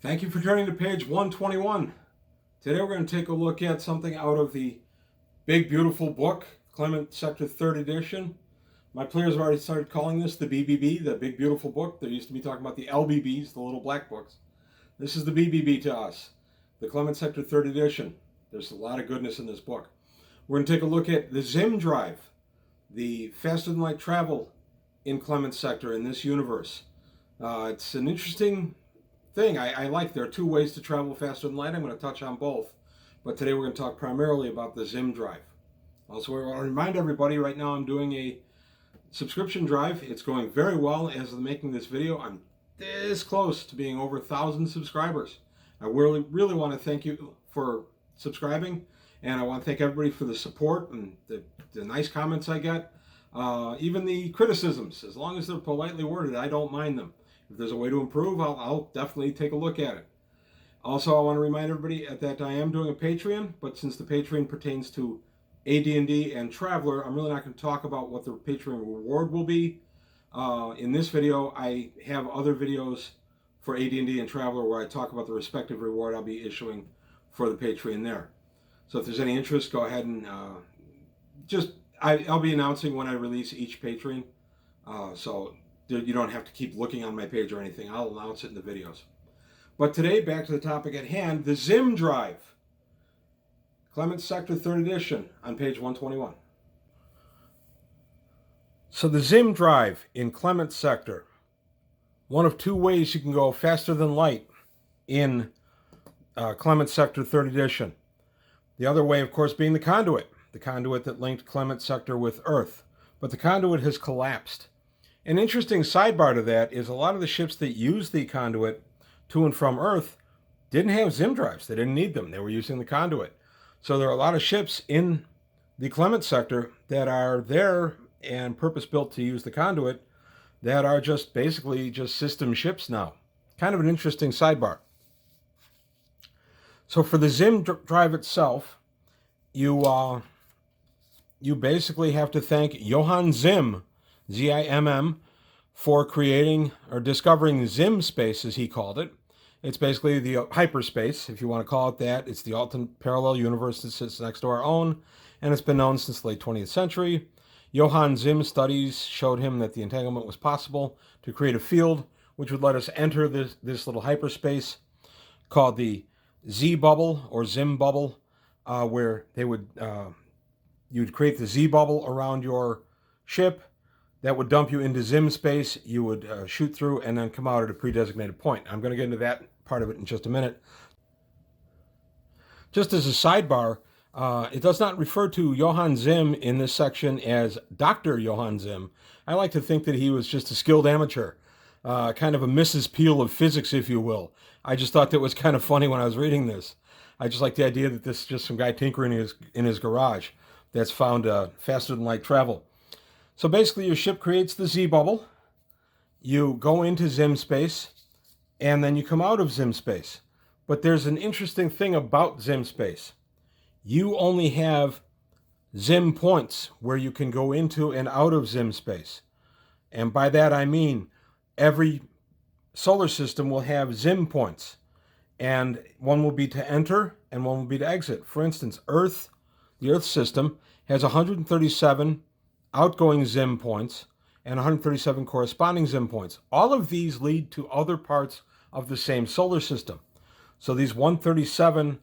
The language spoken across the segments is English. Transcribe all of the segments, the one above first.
Thank you for turning to page 121. Today we're going to take a look at something out of the big, beautiful book, Clement Sector 3rd edition. My players have already started calling this the BBB, the big, beautiful book. They used to be talking about the LBBs, the little black books. This is the BBB to us, the Clement Sector 3rd edition. There's a lot of goodness in this book. We're going to take a look at the Zimm drive, the faster-than-light travel in Clement Sector in this universe. It's an interesting thing. I like there are two ways to travel faster than light. I'm going to touch on both, but today we're going to talk primarily about the Zimm drive. Also, I want to remind everybody right now I'm doing a subscription drive. It's going very well. As of making this video, I'm this close to being over 1,000 subscribers. I really want to thank you for subscribing, and I want to thank everybody for the support and the nice comments I get. Even the criticisms, as long as they're politely worded, I don't mind them. If there's a way to improve, I'll definitely take a look at it. Also, I want to remind everybody that I am doing a Patreon, but since the Patreon pertains to AD&D and Traveler, I'm really not going to talk about what the Patreon reward will be. In this video, I have other videos for AD&D and Traveler where I talk about the respective reward I'll be issuing for the Patreon there. So if there's any interest, go ahead and I'll be announcing when I release each Patreon. So you don't have to keep looking on my page or anything. I'll announce it in the videos. But today, back to the topic at hand, the Zimm drive. Clement Sector 3rd edition on page 121. So the Zimm drive in Clement Sector. One of two ways you can go faster than light in Clement Sector 3rd edition. The other way, of course, being the Conduit that linked Clement Sector with Earth. But the Conduit has collapsed. An interesting sidebar to that is a lot of the ships that use the Conduit to and from Earth didn't have Zimm drives. They didn't need them. They were using the Conduit. So there are a lot of ships in the Clement Sector that are there and purpose-built to use the Conduit that are just basically just system ships now. Kind of an interesting sidebar. So for the Zimm drive itself, you basically have to thank Johann Zimm, Zimm, for creating or discovering Zimm Space, as he called it. It's basically the hyperspace, if you want to call it that. It's the alternate parallel universe that sits next to our own, and it's been known since the late 20th century. Johann Zimm's studies showed him that the entanglement was possible to create a field which would let us enter this little hyperspace called the Z bubble or Zimm bubble, where you'd create the Z bubble around your ship. That would dump you into Zimm Space. You would shoot through and then come out at a pre-designated point. I'm going to get into that part of it in just a minute. Just as a sidebar, it does not refer to Johann Zimm in this section as Dr. Johann Zimm. I like to think that he was just a skilled amateur, kind of a Mrs. Peel of physics, if you will. I just thought that was kind of funny when I was reading this. I just like the idea that this is just some guy tinkering in his garage that's found faster than light travel. So basically your ship creates the Z bubble, you go into Zimm Space, and then you come out of Zimm Space. But there's an interesting thing about Zimm Space. You only have Zimm points where you can go into and out of Zimm Space. And by that I mean every solar system will have Zimm points. And one will be to enter and one will be to exit. For instance, Earth, the Earth system, has 137 outgoing Zimm points and 137 corresponding Zimm points. All of these lead to other parts of the same solar system. So these 137,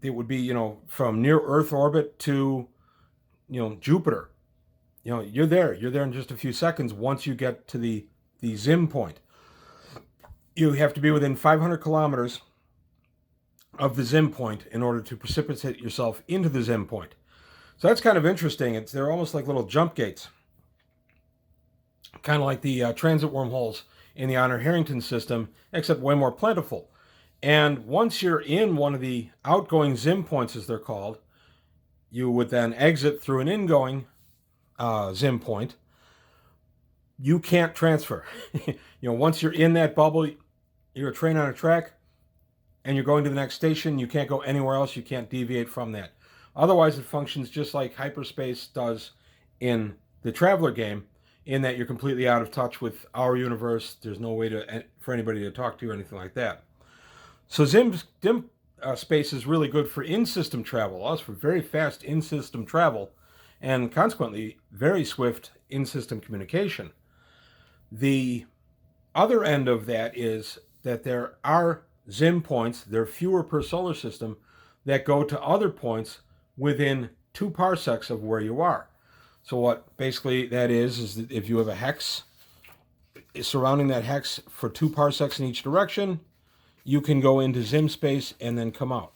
it would be, from near Earth orbit to, Jupiter. You're there in just a few seconds once you get to the Zimm point. You have to be within 500 kilometers of the Zimm point in order to precipitate yourself into the Zimm point. So that's kind of interesting. They're almost like little jump gates, kind of like the transit wormholes in the Honor Harrington system, except way more plentiful. And once you're in one of the outgoing Zimm points, as they're called, you would then exit through an ingoing Zimm point. You can't transfer. Once you're in that bubble, you're a train on a track, and you're going to the next station. You can't go anywhere else. You can't deviate from that. Otherwise, it functions just like hyperspace does in the Traveler game. in that you're completely out of touch with our universe. There's no way for anybody to talk to you or anything like that. So Zimm Space is really good for in-system travel, also for very fast in-system travel, and consequently very swift in-system communication. The other end of that is that there are Zimm points, there are fewer per solar system, that go to other points within 2 parsecs of where you are. So what basically that is that if you have a hex surrounding that hex for 2 parsecs in each direction, you can go into Zimm Space and then come out.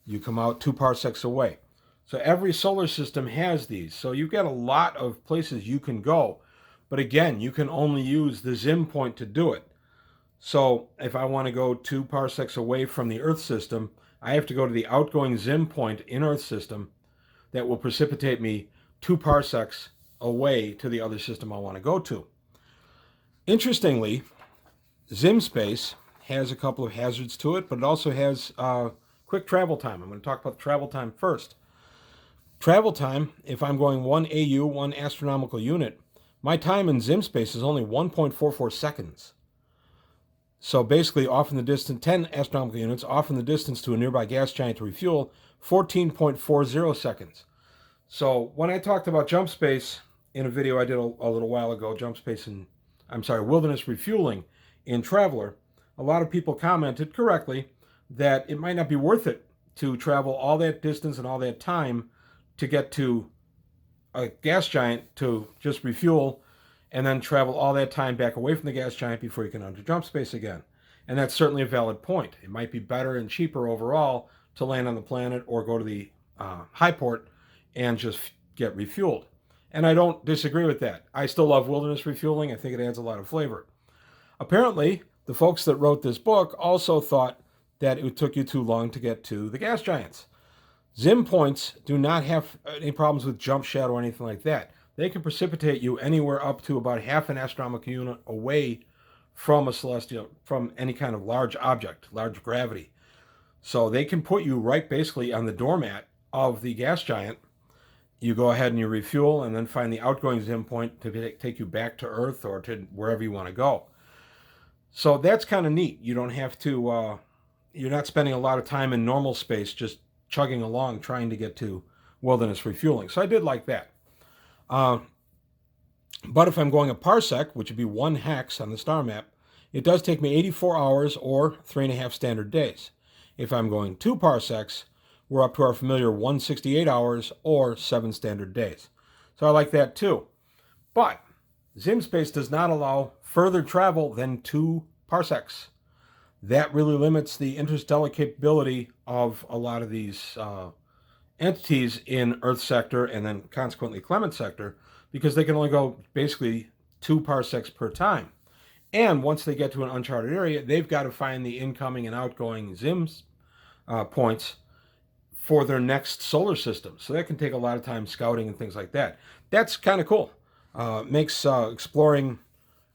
You come out 2 parsecs away. So every solar system has these. So you've got a lot of places you can go. But again, you can only use the Zimm point to do it. So if I want to go 2 parsecs away from the Earth system, I have to go to the outgoing Zimm point in Earth system that will precipitate me 2 parsecs away to the other system I want to go to. Interestingly, Zimm Space has a couple of hazards to it, but it also has quick travel time. I'm going to talk about travel time first. Travel time, if I'm going 1 AU, 1 astronomical unit, my time in Zimm Space is only 1.44 seconds. So basically, off in the distance, 10 astronomical units, off in the distance to a nearby gas giant to refuel, 14.40 seconds. So when I talked about jump space in a video I did a little while ago, wilderness refueling in Traveler, a lot of people commented correctly that it might not be worth it to travel all that distance and all that time to get to a gas giant to just refuel and then travel all that time back away from the gas giant before you can enter jump space again. And that's certainly a valid point. It might be better and cheaper overall to land on the planet or go to the high port and just get refueled. And I don't disagree with that. I still love wilderness refueling. I think it adds a lot of flavor. Apparently, the folks that wrote this book also thought that it took you too long to get to the gas giants. Zimm points do not have any problems with jump shadow or anything like that. They can precipitate you anywhere up to about half an astronomical unit away from a celestial, from any kind of large object, large gravity. So they can put you right basically on the doormat of the gas giant. You go ahead and you refuel and then find the outgoing Zimm point to take you back to Earth or to wherever you want to go. So that's kind of neat. You don't have to, you're not spending a lot of time in normal space just chugging along trying to get to wilderness refueling. So I did like that. But if I'm going a parsec, which would be 1 hex on the star map, it does take me 84 hours or 3.5 standard days. If I'm going 2 parsecs, we're up to our familiar 168 hours or 7 standard days. So I like that too. But Zimm Space does not allow further travel than 2 parsecs. That really limits the interstellar capability of a lot of these entities in Earth sector and then consequently Clement sector, because they can only go basically 2 parsecs per time. And once they get to an uncharted area, they've got to find the incoming and outgoing Zimm points for their next solar system. So that can take a lot of time scouting and things like that. That's kind of cool. Makes exploring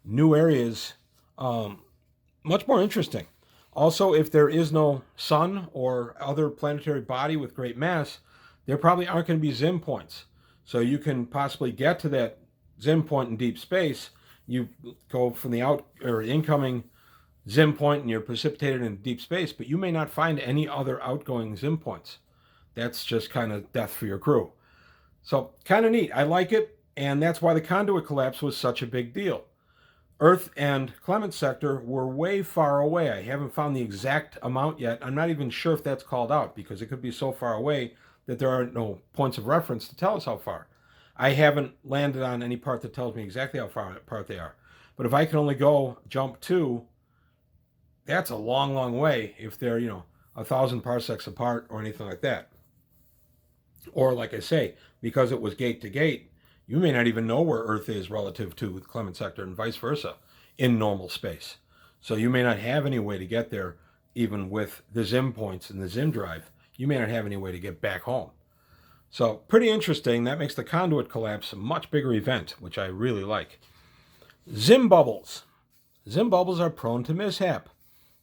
new areas much more interesting. Also, if there is no sun or other planetary body with great mass, there probably aren't going to be Zimm points. So you can possibly get to that Zimm point in deep space. You go from the incoming Zimm point and you're precipitated in deep space, but you may not find any other outgoing Zimm points. That's just kind of death for your crew. So kind of neat. I like it, and that's why the Conduit collapse was such a big deal. Earth and Clement sector were way far away. I haven't found the exact amount yet. I'm not even sure if that's called out because it could be so far away that there are no points of reference to tell us how far. I haven't landed on any part that tells me exactly how far apart they are. But if I can only go jump 2, that's a long, long way if they're, 1,000 parsecs apart or anything like that. Or like I say, because it was gate to gate, you may not even know where Earth is relative to the Clement sector and vice versa in normal space. So you may not have any way to get there even with the Zimm points and the Zimm drive. You may not have any way to get back home. So pretty interesting. That makes the Conduit collapse a much bigger event, which I really like. Zimm bubbles. Zimm bubbles are prone to mishap.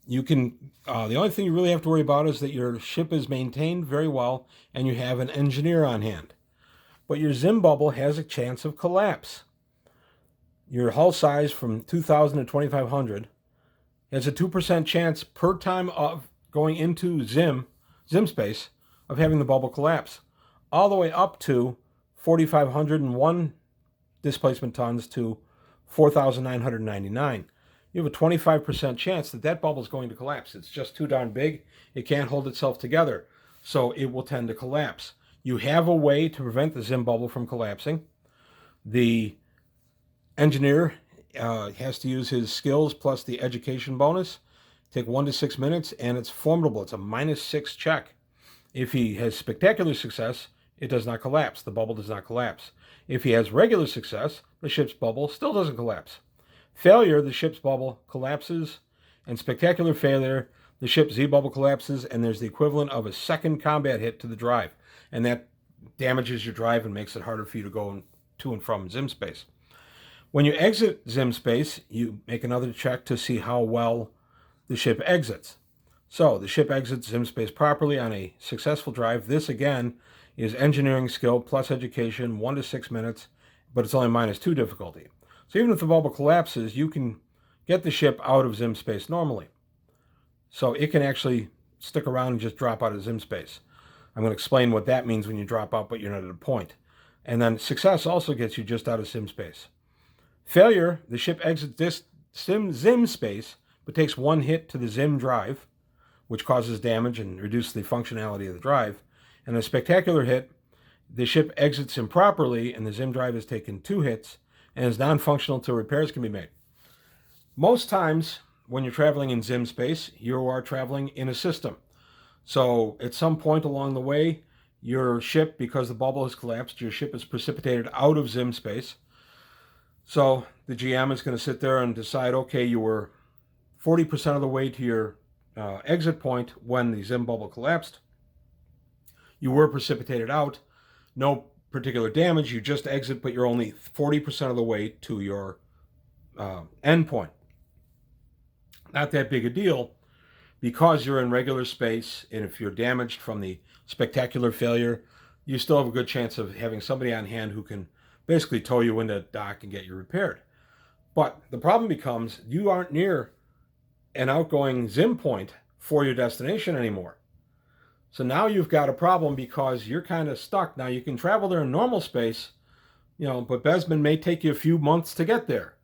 You can, the only thing you really have to worry about is that your ship is maintained very well and you have an engineer on hand. But your Zimm bubble has a chance of collapse. your hull size from 2,000 to 2,500 has a 2% chance per time of going into Zimm Space of having the bubble collapse, all the way up to 4,501 displacement tons to 4,999. You have a 25% chance that that bubble is going to collapse. It's just too darn big. It can't hold itself together, so it will tend to collapse. You have a way to prevent the Zimm bubble from collapsing. The engineer has to use his skills plus the education bonus. Take 1 to 6 minutes, and it's formidable. It's a -6 check. If he has spectacular success, it does not collapse. The bubble does not collapse. If he has regular success, the ship's bubble still doesn't collapse. Failure, the ship's bubble collapses, and spectacular failure, the ship's Z bubble collapses, and there's the equivalent of a second combat hit to the drive, and that damages your drive and makes it harder for you to go to and from Zimm Space. When you exit Zimm Space, you make another check to see how well the ship exits. So the ship exits Zimm Space properly on a successful drive. This, again, is engineering skill plus education, 1 to 6 minutes, but it's only -2 difficulty. So even if the bubble collapses, you can get the ship out of Zimm Space normally. So it can actually stick around and just drop out of Zimm Space. I'm going to explain what that means when you drop out, but you're not at a point. And then success also gets you just out of Zimm Space. Failure, the ship exits this Zimm Space, but takes 1 hit to the Zimm drive, which causes damage and reduces the functionality of the drive. And a spectacular hit, the ship exits improperly, and the Zimm drive has taken 2 hits and is non-functional until repairs can be made. Most times, when you're traveling in Zimm Space, you are traveling in a system. So at some point along the way, your ship, because the bubble has collapsed, your ship is precipitated out of Zimm Space. So the GM is going to sit there and decide, okay, you were 40% of the way to your exit point when the Zimm bubble collapsed. You were precipitated out. No particular damage. You just exit, but you're only 40% of the way to your end point. Not that big a deal because you're in regular space, and if you're damaged from the spectacular failure, you still have a good chance of having somebody on hand who can basically tow you into dock and get you repaired. But the problem becomes you aren't near an outgoing Zimm point for your destination anymore. So now you've got a problem because you're kind of stuck. Now you can travel there in normal space, but Besman may take you a few months to get there.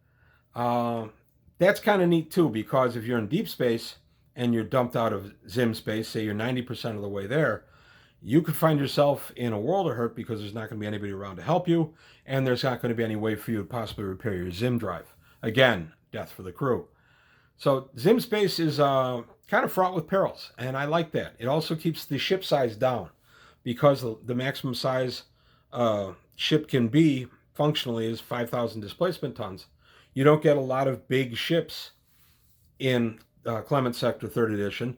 That's kind of neat too, because if you're in deep space and you're dumped out of Zimm Space, say you're 90% of the way there, you could find yourself in a world of hurt because there's not going to be anybody around to help you, and there's not going to be any way for you to possibly repair your Zimm drive. Again, death for the crew. So Zimm Space is kind of fraught with perils, and I like that. It also keeps the ship size down because the maximum size ship can be functionally is 5,000 displacement tons. You don't get a lot of big ships in Clement Sector 3rd Edition,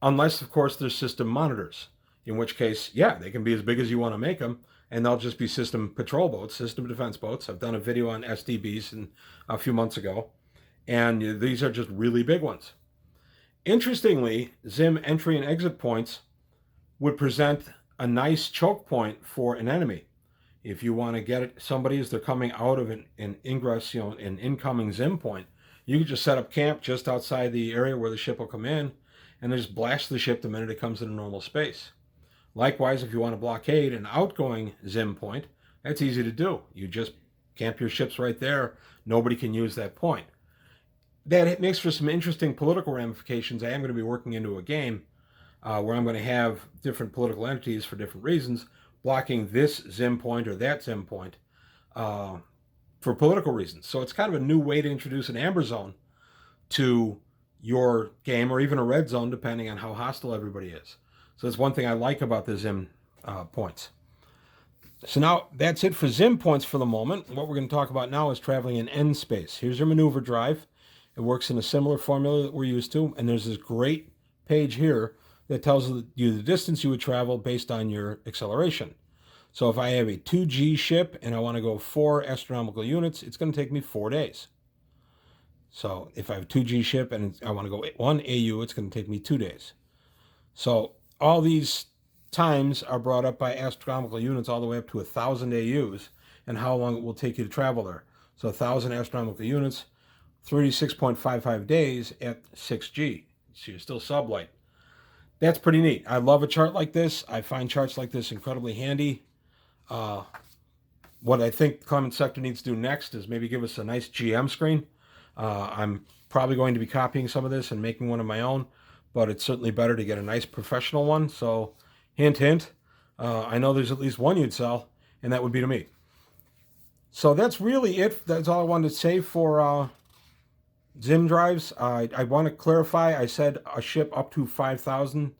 unless, of course, there's system monitors, in which case, yeah, they can be as big as you want to make them, and they'll just be system patrol boats, system defense boats. I've done a video on SDBs a few months ago, and these are just really big ones. Interestingly, Zimm entry and exit points would present a nice choke point for an enemy. If you want to get somebody as they're coming out of an ingress, an incoming Zimm point, you can just set up camp just outside the area where the ship will come in and just blast the ship the minute it comes into normal space. Likewise, if you want to blockade an outgoing Zimm point, that's easy to do. You just camp your ships right there. Nobody can use that point. That makes for some interesting political ramifications. I am going to be working into a game where I'm going to have different political entities for different reasons blocking this Zimm point or that Zimm point for political reasons. So it's kind of a new way to introduce an amber zone to your game, or even a red zone, depending on how hostile everybody is. So that's one thing I like about the Zimm points. So now that's it for Zimm points for the moment. What we're going to talk about now is traveling in end space. Here's your maneuver drive. It works in a similar formula that we're used to, and there's this great page here that tells you the distance you would travel based on your acceleration. So if I have a 2G ship and I want to go 4 astronomical units, it's going to take me 4 days. So if I have a 2G ship and I want to go 1 AU, it's going to take me 2 days. So all these times are brought up by astronomical units all the way up to 1,000 AUs and how long it will take you to travel there. So 1,000 astronomical units, 36.55 days at 6G. So you're still sublight. That's pretty neat. I love a chart like this. I find charts like this incredibly handy. What I think Clement Sector needs to do next is maybe give us a nice GM screen. I'm probably going to be copying some of this and making one of my own, but it's certainly better to get a nice professional one. So hint, hint, I know there's at least one you'd sell, and that would be to me. So that's really it. That's all I wanted to say for Zimm drives. I want to clarify, I said a ship up to 5,000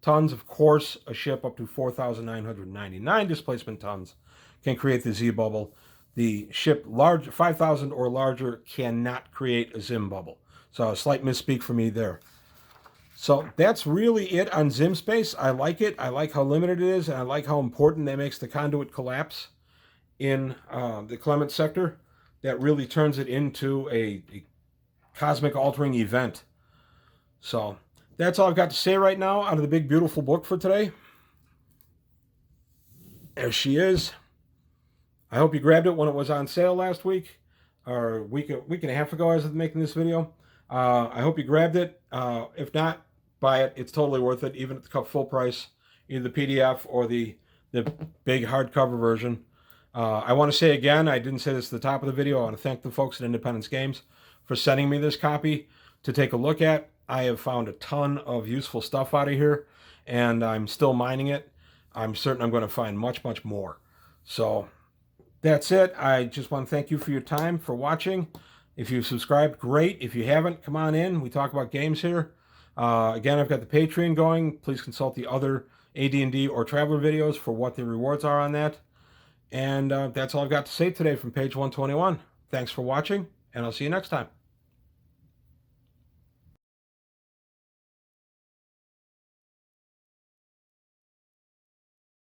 tons. Of course, a ship up to 4,999 displacement tons can create the Z bubble. The ship 5,000 or larger cannot create a Zimm bubble. So a slight misspeak for me there. So that's really it on Zimm Space. I like it. I like how limited it is, and I like how important that makes the conduit collapse in the Clement sector. That really turns it into a cosmic altering event. So that's all I've got to say right now out of the big beautiful book for today. There she is. I hope you grabbed it when it was on sale last week, or a week and a half ago as of making this video. I hope you grabbed it. If not, buy it. It's totally worth it, even at the full price, either the PDF or the big hardcover version. I want to say again, I didn't say this at the top of the video, I want to thank the folks at Independence Games for sending me this copy to take a look at. I have found a ton of useful stuff out of here, and I'm still mining it. I'm certain I'm going to find much, much more. So that's it. I just want to thank you for your time, for watching. If you've subscribed, great. If you haven't, come on in. We talk about games here. Again, I've got the Patreon going. Please consult the other AD&D or Traveler videos for what the rewards are on that. And that's all I've got to say today from page 121. Thanks for watching, and I'll see you next time.